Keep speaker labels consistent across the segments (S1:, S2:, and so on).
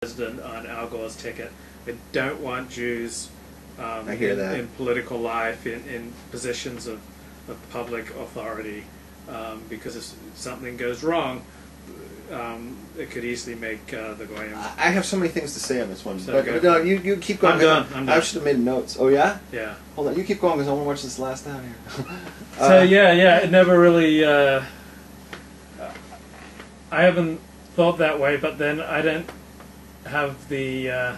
S1: president on Al Gore's ticket. They don't want Jews
S2: I hear that.
S1: in political life, in positions of public authority, because if something goes wrong, it could easily make the Goyim.
S2: I have so many things to say on this one,
S1: So
S2: but no, you keep going.
S1: I'm done.
S2: I should have made notes. Oh yeah?
S1: Yeah.
S2: Hold on, you keep going because I want to watch this last down here.
S1: So yeah, it never really. I haven't thought that way, but then I don't have the.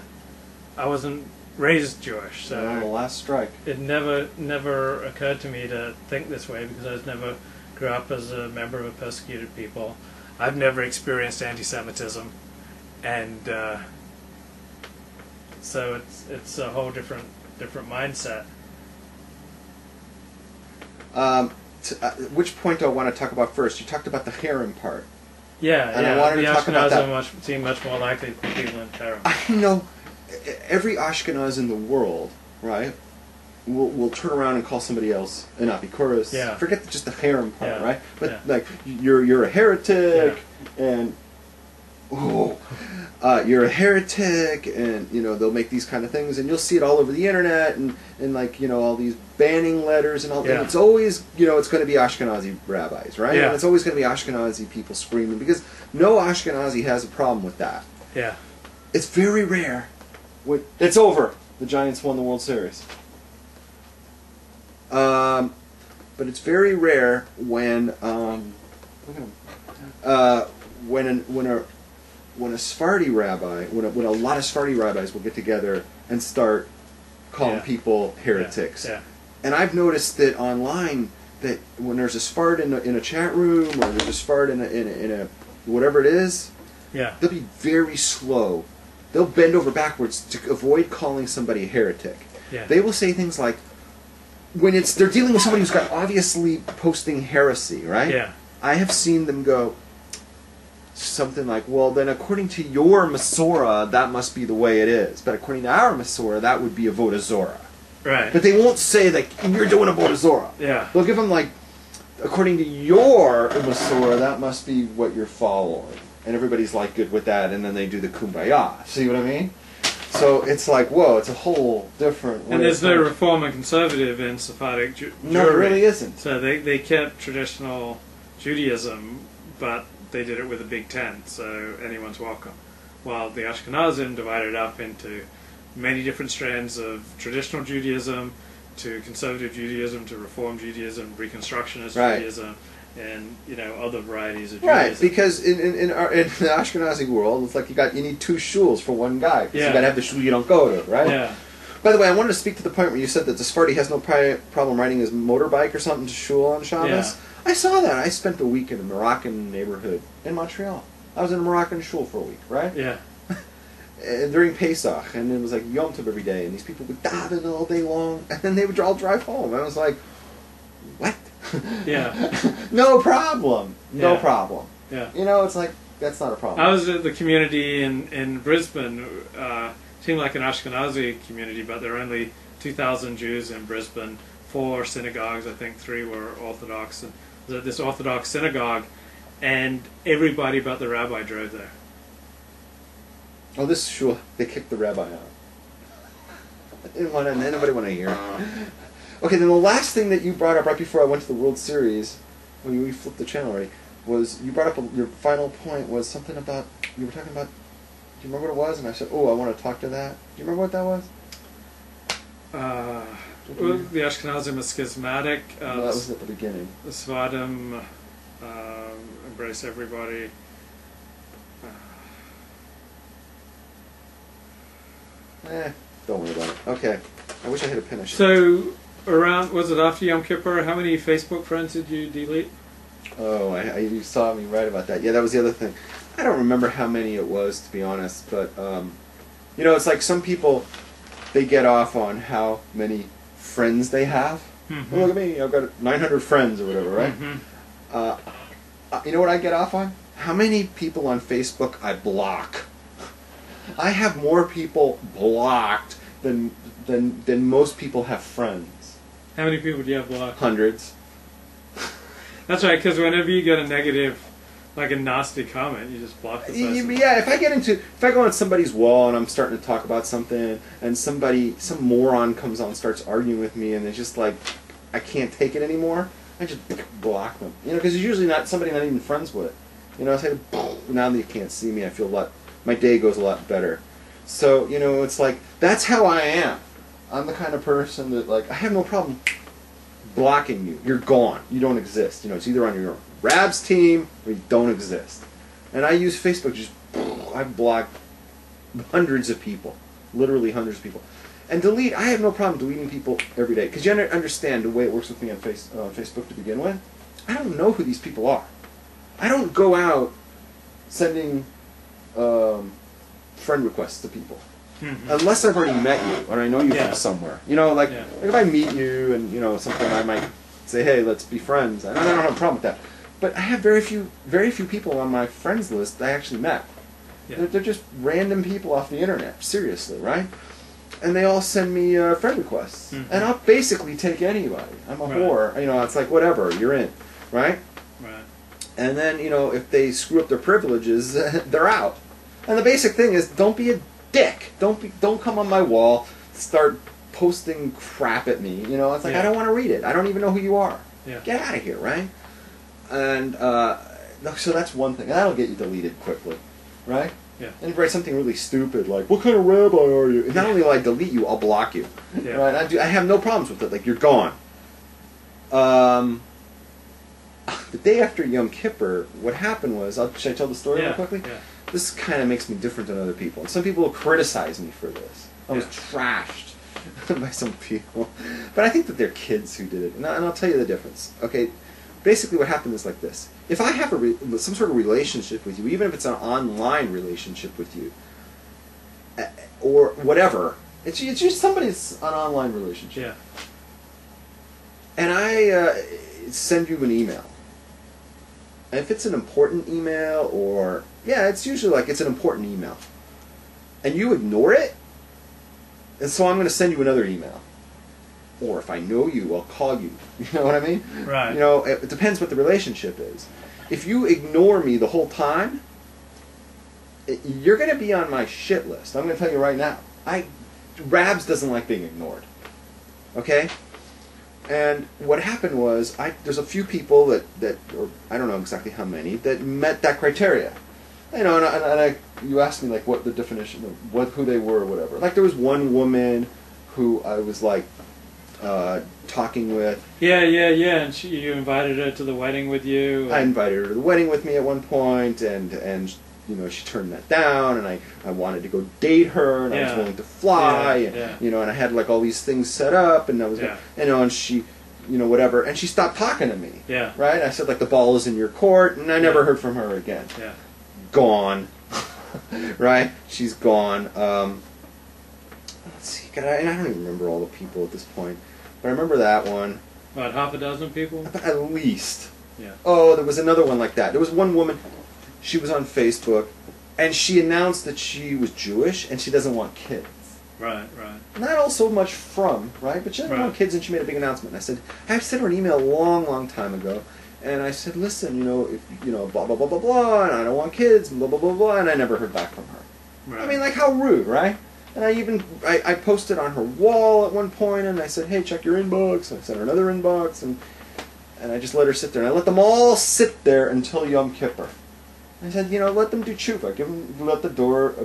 S1: I wasn't raised Jewish, so
S2: the last strike.
S1: it never occurred to me to think this way because I was never grew up as a member of a persecuted people. I've never experienced anti-Semitism, and so it's a whole different mindset.
S2: Which point do I want to talk about first? You talked about the harem part.
S1: Yeah,
S2: and I wanted
S1: the
S2: to talk about
S1: Ashkenazim seem much more likely to be people in harem.
S2: I know every Ashkenaz in the world, right, will turn around and call somebody else an Apikuros.
S1: Yeah.
S2: Forget just the harem part,
S1: Yeah.
S2: right? But
S1: Yeah.
S2: like you're a heretic, and you're a heretic, and they'll make these kind of things, and you'll see it all over the internet, and like all these banning letters and all.
S1: Yeah.
S2: And it's always it's going to be Ashkenazi rabbis, right?
S1: Yeah.
S2: And it's always going to be Ashkenazi people screaming because no Ashkenazi has a problem with that.
S1: Yeah.
S2: It's very rare. It's over. The Giants won the World Series. But it's very rare when look at him. When a Sephardi rabbi, when a lot of Sephardi rabbis will get together and start calling people heretics.
S1: Yeah.
S2: And I've noticed that online that when there's a Sfard in a chat room or there's a Sfard in a whatever it is,
S1: Yeah.
S2: they'll be very slow. They'll bend over backwards to avoid calling somebody a heretic.
S1: Yeah.
S2: They will say things like, when they're dealing with somebody who's got obviously posting heresy, right?
S1: Yeah.
S2: I have seen them go something like, well, then according to your Masorah, that must be the way it is. But according to our Masorah, that would be a Avodah Zorah.
S1: Right.
S2: But they won't say that you're doing a Avodah Zorah.
S1: Yeah.
S2: They'll give them like, according to your Masorah, that must be what you're following. And everybody's like good with that, and then they do the kumbaya. See what I mean? So it's like, whoa, it's a whole different way.
S1: And there's no reform and conservative in Sephardic Jewry.
S2: No, it really isn't.
S1: So they kept traditional Judaism, but they did it with a big tent, so anyone's welcome. While the Ashkenazim divided up into many different strands of traditional Judaism, to conservative Judaism, to Reform Judaism, Reconstructionist Judaism, and other varieties of Judaism.
S2: Right, because in the Ashkenazi world, it's like you need two shuls for one guy. Yeah. You got to have the shul you don't go to, right?
S1: Yeah.
S2: By the way, I wanted to speak to the point where you said that the Sephardi has no problem riding his motorbike or something to shul on Shabbos.
S1: Yeah.
S2: I saw that. I spent a week in a Moroccan neighborhood in Montreal. I was in a Moroccan shul for a week, right?
S1: Yeah.
S2: And during Pesach, and it was like Yom Tov every day, and these people would daven all day long, and then they would all drive home. And I was like, what?
S1: Yeah.
S2: No problem. No
S1: Yeah.
S2: problem.
S1: Yeah.
S2: It's like, that's not a problem.
S1: I was at the community in Brisbane. Seemed like an Ashkenazi community, but there are only 2,000 Jews in Brisbane. 4 synagogues, I think 3 were Orthodox. And I was at this Orthodox synagogue, and everybody but the rabbi drove there.
S2: Oh, this shul, they kicked the rabbi out. Nobody want to hear. Okay, then the last thing that you brought up right before I went to the World Series, when we flipped the channel already, was you brought up your final point was something about, you were talking about, do you remember what it was? And I said, oh, I want to talk to that. Do you remember what that was?
S1: Well, the Ashkenazim is schismatic.
S2: No, that was at the beginning.
S1: The Sephardim embrace everybody.
S2: Don't worry about it. Okay. I wish I had a pen.
S1: So, was it after Yom Kippur? How many Facebook friends did you delete?
S2: Oh, you saw me write about that. Yeah, that was the other thing. I don't remember how many it was, to be honest, but, it's like some people, they get off on how many friends they have. Mm-hmm. Oh, look at me, I've got 900 friends or whatever, right? Mm-hmm. You know what I get off on? How many people on Facebook I block. I have more people blocked than most people have friends.
S1: How many people do you have blocked?
S2: Hundreds.
S1: That's right, because whenever you get a negative Like a nasty comment, you just block the person.
S2: Yeah, if I go on somebody's wall and I'm starting to talk about something, and some moron comes on and starts arguing with me, and it's just like, I can't take it anymore, I just block them. You know, because it's usually not somebody not even friends with. You know, I say, now that you can't see me, I feel my day goes a lot better. So, you know, it's like, that's how I am. I'm the kind of person that, like, I have no problem blocking you. You're gone. You don't exist. You know, it's either on your Rabbs team or you don't exist. And I use Facebook. I've blocked hundreds of people, literally hundreds of people. And delete. I have no problem deleting people every day because you understand the way it works with me on Facebook to begin with. I don't know who these people are. I don't go out sending friend requests to people. Unless I've already met you or I know you from somewhere. You know, like if I meet you and, you know, something, I might say, hey, let's be friends. I don't have a problem with that. But I have very few people on my friends list I actually met. Yeah. They're just random people off the internet, seriously, right? And they all send me friend requests. And I'll basically take anybody. I'm a whore. You know, it's like, whatever, you're in, right?
S1: Right.
S2: And then, you know, if they screw up their privileges, they're out. And the basic thing is, don't be a dick. Don't come on my wall, start posting crap at me. You know, it's like, I don't want to read it. I don't even know who you are.
S1: Yeah.
S2: Get out of here, right? And so that's one thing. That'll get you deleted quickly, right?
S1: Yeah.
S2: And if you write something really stupid like, what kind of rabbi are you? And not only will I delete you, I'll block you.
S1: Yeah.
S2: Right? I have no problems with it. Like, you're gone. The day after Yom Kippur, what happened was, should I tell the story real quickly?
S1: Yeah.
S2: This kind of makes me different than other people. And some people will criticize me for this. I was trashed by some people. But I think that they're kids who did it. And I'll tell you the difference. Okay, basically what happened is like this. If I have some sort of relationship with you, even if it's an online relationship with you, or whatever, it's just somebody's an online relationship.
S1: Yeah.
S2: And I send you an email. And if it's an important email, or it's usually like it's an important email, and you ignore it, and so I'm going to send you another email. Or if I know you, I'll call you. You know what I mean?
S1: Right.
S2: You know, it depends what the relationship is. If you ignore me the whole time, you're going to be on my shit list. I'm going to tell you right now. Rabbs doesn't like being ignored. Okay? And what happened was, there's a few people that, or I don't know exactly how many, that met that criteria. You know, and you asked me like what the definition of who they were or whatever. Like there was one woman who I was like talking with.
S1: Yeah, and you invited her to the wedding with you.
S2: I invited her to the wedding with me at one point, and you know, she turned that down, and I wanted to go date her, and I was willing to fly, and you know, and I had like all these things set up, and I was, you know, and she, you know, whatever, and she stopped talking to me. Yeah. Right? I said like the ball is in your court, and I never heard from her again. Yeah. Gone. Right? She's gone. Let's see. God, I don't even remember all the people at this point, but I remember that one.
S1: About half a dozen people?
S2: At least.
S1: Yeah.
S2: Oh, there was another one like that. There was one woman. She was on Facebook, and she announced that she was Jewish and she doesn't want kids.
S1: Right.
S2: Not all so much from, right? But she doesn't want kids, and she made a big announcement. And I sent her an email a long time ago, and I said, listen, you know, if you know, blah blah blah blah blah, and I don't want kids, blah blah blah blah, and I never heard back from her. Right. I mean, like how rude, right? And I posted on her wall at one point, and I said, hey, check your inbox. And I sent her another inbox, and I just let her sit there, and I let them all sit there until Yom Kippur. I said, you know, let them do tshuva. Let the door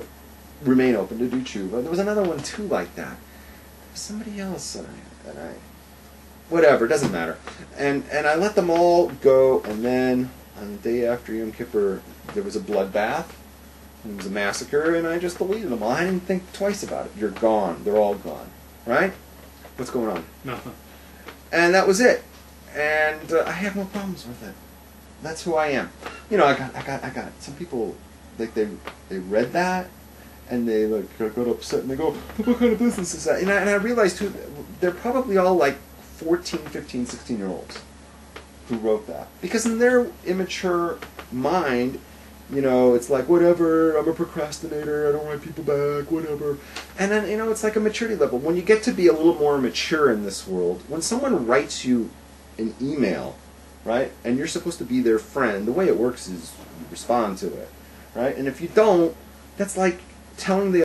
S2: remain open to do tshuva. There was another one too like that. Somebody else, and I whatever, doesn't matter. And I let them all go, and then on the day after Yom Kippur, there was a bloodbath. It was a massacre, and I just deleted them all. I didn't think twice about it. You're gone. They're all gone. Right? What's going on?
S1: Nothing.
S2: And that was it. And I have no problems with it. That's who I am. You know, I got some people, like they read that, and they like got upset, and they go, what kind of business is that? And I realized too, they're probably all like 14, 15, 16-year-olds who wrote that. Because in their immature mind, you know, it's like, whatever, I'm a procrastinator, I don't write people back, whatever. And then, you know, it's like a maturity level. When you get to be a little more mature in this world, when someone writes you an email right? And you're supposed to be their friend. The way it works is you respond to it, right? And if you don't, that's like telling the